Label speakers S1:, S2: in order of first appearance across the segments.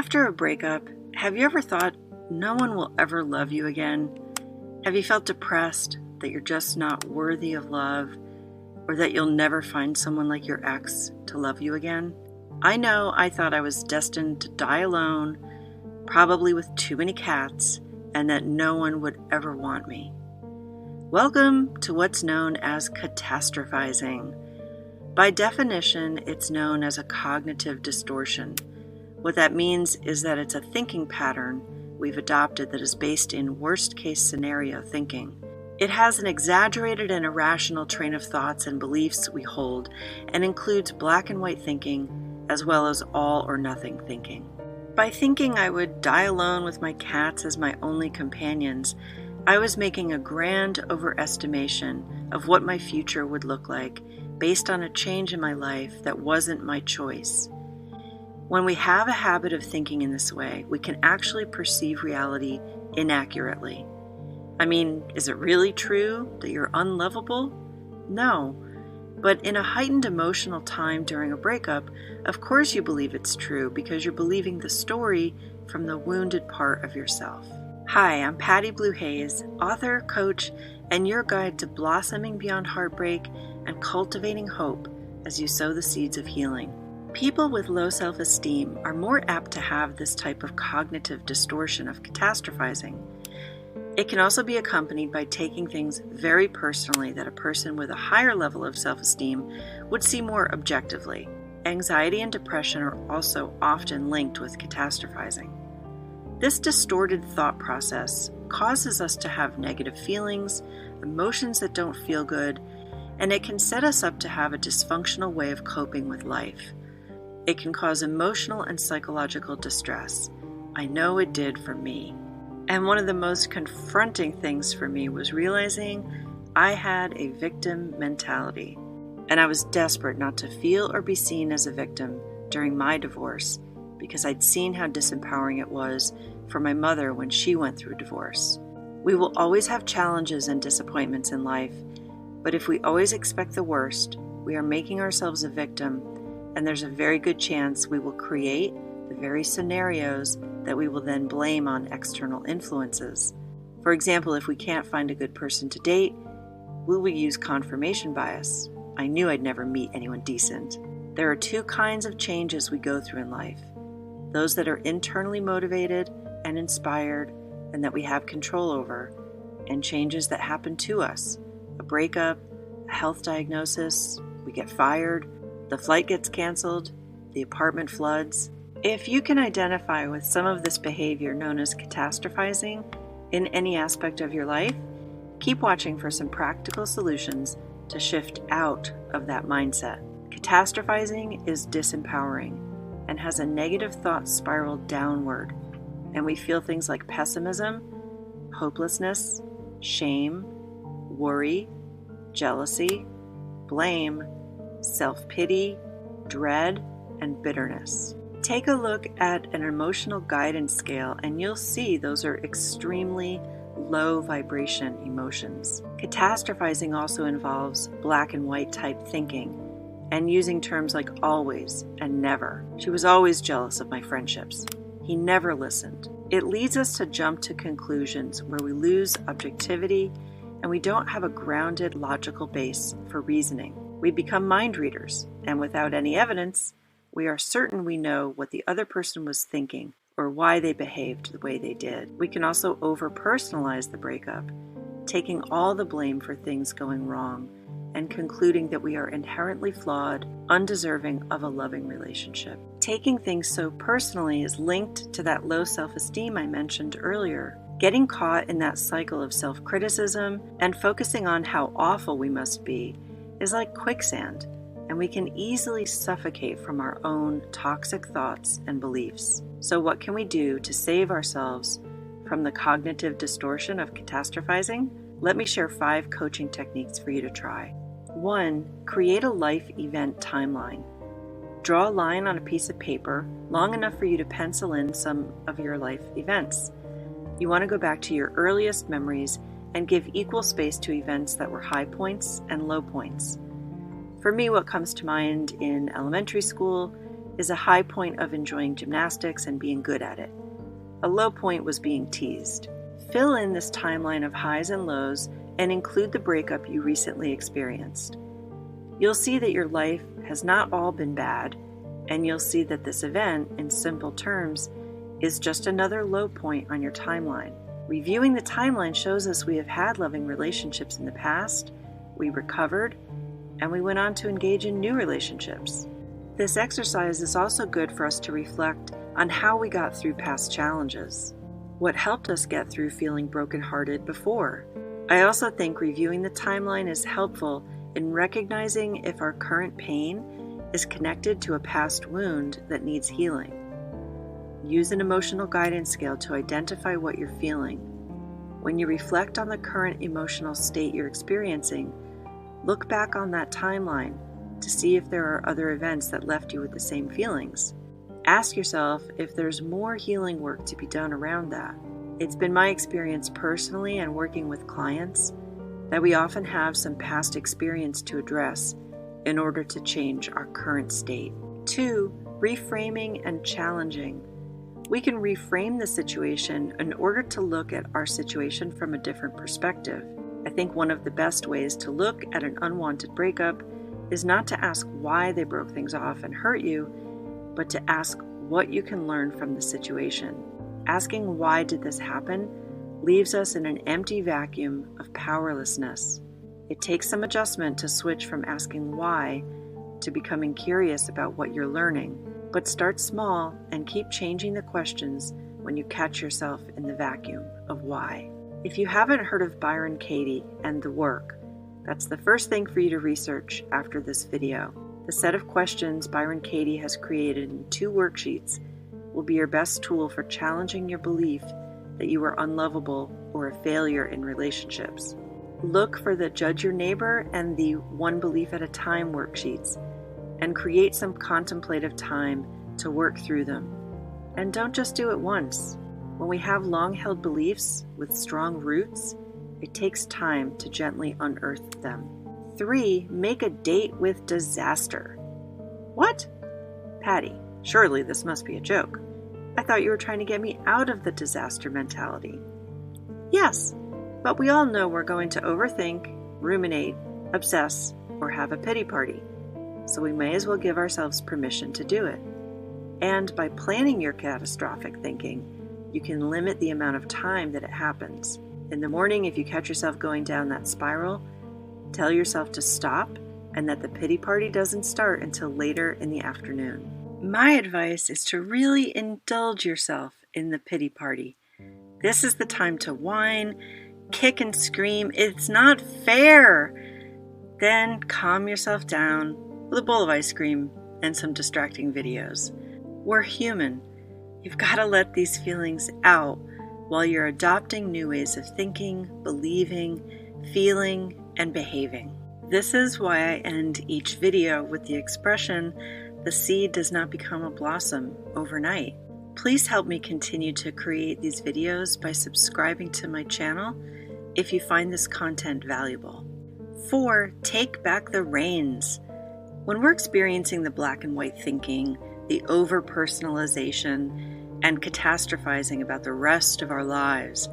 S1: After a breakup, have you ever thought no one will ever love you again? Have you felt depressed that you're just not worthy of love, or that you'll never find someone like your ex to love you again? I know I thought I was destined to die alone, probably with too many cats, and that no one would ever want me. Welcome to what's known as catastrophizing. By definition, it's known as a cognitive distortion. What that means is that it's a thinking pattern we've adopted that is based in worst-case scenario thinking. It has an exaggerated and irrational train of thoughts and beliefs we hold, and includes black and white thinking as well as all or nothing thinking. By thinking I would die alone with my cats as my only companions, I was making a grand overestimation of what my future would look like based on a change in my life that wasn't my choice. When we have a habit of thinking in this way, we can actually perceive reality inaccurately. I mean, is it really true that you're unlovable? No. But in a heightened emotional time during a breakup, of course you believe it's true because you're believing the story from the wounded part of yourself. Hi, I'm Patty Blue Hayes, author, coach, and your guide to blossoming beyond heartbreak and cultivating hope as you sow the seeds of healing. People with low self-esteem are more apt to have this type of cognitive distortion of catastrophizing. It can also be accompanied by taking things very personally that a person with a higher level of self-esteem would see more objectively. Anxiety and depression are also often linked with catastrophizing. This distorted thought process causes us to have negative feelings, emotions that don't feel good, and it can set us up to have a dysfunctional way of coping with life. It can cause emotional and psychological distress. I know it did for me. And one of the most confronting things for me was realizing I had a victim mentality. And I was desperate not to feel or be seen as a victim during my divorce because I'd seen how disempowering it was for my mother when she went through divorce. We will always have challenges and disappointments in life, but if we always expect the worst, we are making ourselves a victim, and there's a very good chance we will create the very scenarios that we will then blame on external influences. For example, if we can't find a good person to date, we will use confirmation bias. I knew I'd never meet anyone decent. There are two kinds of changes we go through in life. Those that are internally motivated and inspired and that we have control over, and changes that happen to us. A breakup, a health diagnosis, we get fired, the flight gets canceled, the apartment floods. If you can identify with some of this behavior known as catastrophizing in any aspect of your life, keep watching for some practical solutions to shift out of that mindset. Catastrophizing is disempowering and has a negative thought spiral downward, and we feel things like pessimism, hopelessness, shame, worry, jealousy, blame, self-pity, dread, and bitterness. Take a look at an emotional guidance scale and you'll see those are extremely low vibration emotions. Catastrophizing also involves black and white type thinking and using terms like always and never. She was always jealous of my friendships. He never listened. It leads us to jump to conclusions where we lose objectivity and we don't have a grounded logical base for reasoning. We become mind readers, and without any evidence, we are certain we know what the other person was thinking or why they behaved the way they did. We can also over-personalize the breakup, taking all the blame for things going wrong and concluding that we are inherently flawed, undeserving of a loving relationship. Taking things so personally is linked to that low self-esteem I mentioned earlier. Getting caught in that cycle of self-criticism and focusing on how awful we must be is like quicksand, and we can easily suffocate from our own toxic thoughts and beliefs. So what can we do to save ourselves from the cognitive distortion of catastrophizing? Let me share 5 coaching techniques for you to try. 1. Create a life event timeline. Draw a line on a piece of paper long enough for you to pencil in some of your life events. You want to go back to your earliest memories and give equal space to events that were high points and low points. For me, what comes to mind in elementary school is a high point of enjoying gymnastics and being good at it. A low point was being teased. Fill in this timeline of highs and lows and include the breakup you recently experienced. You'll see that your life has not all been bad, and you'll see that this event, in simple terms, is just another low point on your timeline. Reviewing the timeline shows us we have had loving relationships in the past, we recovered, and we went on to engage in new relationships. This exercise is also good for us to reflect on how we got through past challenges, what helped us get through feeling brokenhearted before. I also think reviewing the timeline is helpful in recognizing if our current pain is connected to a past wound that needs healing. Use an emotional guidance scale to identify what you're feeling. When you reflect on the current emotional state you're experiencing, look back on that timeline to see if there are other events that left you with the same feelings. Ask yourself if there's more healing work to be done around that. It's been my experience personally and working with clients that we often have some past experience to address in order to change our current state. 2, reframing and challenging. We can reframe the situation in order to look at our situation from a different perspective. I think one of the best ways to look at an unwanted breakup is not to ask why they broke things off and hurt you, but to ask what you can learn from the situation. Asking why did this happen leaves us in an empty vacuum of powerlessness. It takes some adjustment to switch from asking why to becoming curious about what you're learning, but start small and keep changing the questions when you catch yourself in the vacuum of why. If you haven't heard of Byron Katie and the work, that's the first thing for you to research after this video. The set of questions Byron Katie has created in 2 worksheets will be your best tool for challenging your belief that you are unlovable or a failure in relationships. Look for the Judge Your Neighbor and the One Belief at a Time worksheets and create some contemplative time to work through them. And don't just do it once. When we have long-held beliefs with strong roots, it takes time to gently unearth them. 3, make a date with disaster. What? Patty, surely this must be a joke. I thought you were trying to get me out of the disaster mentality. Yes, but we all know we're going to overthink, ruminate, obsess, or have a pity party. So we may as well give ourselves permission to do it. And by planning your catastrophic thinking, you can limit the amount of time that it happens. In the morning, if you catch yourself going down that spiral, tell yourself to stop and that the pity party doesn't start until later in the afternoon. My advice is to really indulge yourself in the pity party. This is the time to whine, kick and scream, "It's not fair!" Then calm yourself down with a bowl of ice cream and some distracting videos. We're human. You've got to let these feelings out while you're adopting new ways of thinking, believing, feeling, and behaving. This is why I end each video with the expression, "The seed does not become a blossom overnight." Please help me continue to create these videos by subscribing to my channel if you find this content valuable. 4, take back the reins. When we're experiencing the black and white thinking, the over-personalization, and catastrophizing about the rest of our lives,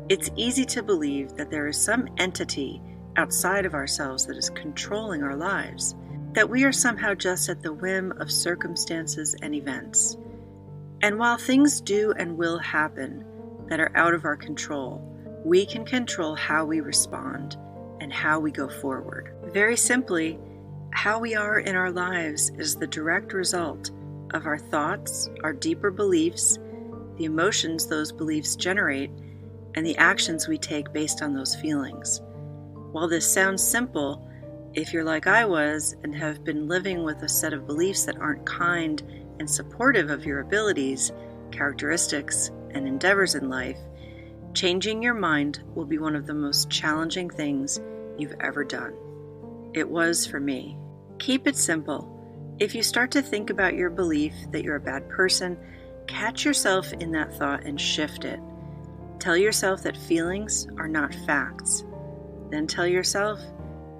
S1: it's easy to believe that there is some entity outside of ourselves that is controlling our lives, that we are somehow just at the whim of circumstances and events. And while things do and will happen that are out of our control, we can control how we respond and how we go forward. Very simply, how we are in our lives is the direct result of our thoughts, our deeper beliefs, the emotions those beliefs generate, and the actions we take based on those feelings. While this sounds simple, if you're like I was and have been living with a set of beliefs that aren't kind and supportive of your abilities, characteristics, and endeavors in life, changing your mind will be one of the most challenging things you've ever done. It was for me. Keep it simple. If you start to think about your belief that you're a bad person, catch yourself in that thought and shift it. Tell yourself that feelings are not facts. Then tell yourself,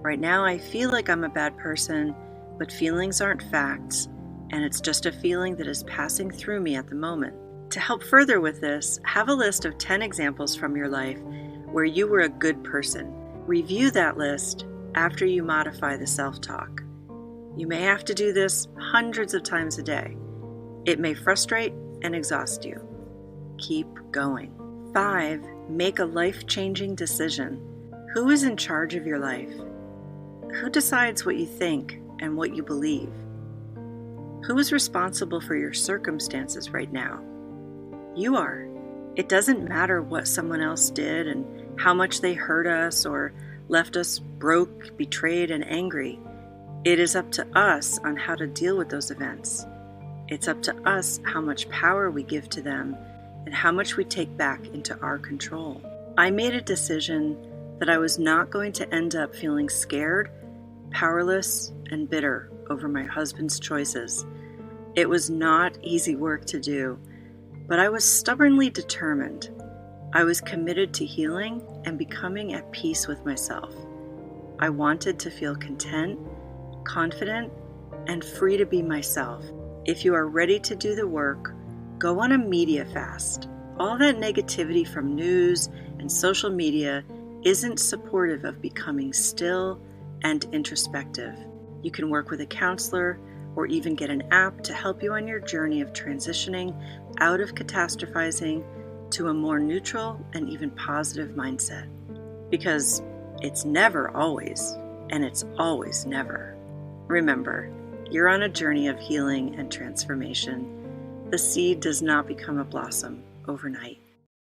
S1: right now I feel like I'm a bad person, but feelings aren't facts, and it's just a feeling that is passing through me at the moment. To help further with this, have a list of 10 examples from your life where you were a good person. Review that list after you modify the self-talk. You may have to do this hundreds of times a day. It may frustrate and exhaust you. Keep going. 5. Make a life-changing decision. Who is in charge of your life? Who decides what you think and what you believe? Who is responsible for your circumstances right now? You are. It doesn't matter what someone else did and how much they hurt us or left us broke, betrayed, and angry. It is up to us on how to deal with those events. It's up to us how much power we give to them and how much we take back into our control. I made a decision that I was not going to end up feeling scared, powerless, and bitter over my husband's choices. It was not easy work to do, but I was stubbornly determined. I was committed to healing and becoming at peace with myself. I wanted to feel content, confident, and free to be myself. If you are ready to do the work, go on a media fast. All that negativity from news and social media isn't supportive of becoming still and introspective. You can work with a counselor or even get an app to help you on your journey of transitioning out of catastrophizing to a more neutral and even positive mindset. Because it's never always, and it's always never. Remember, you're on a journey of healing and transformation. The seed does not become a blossom overnight.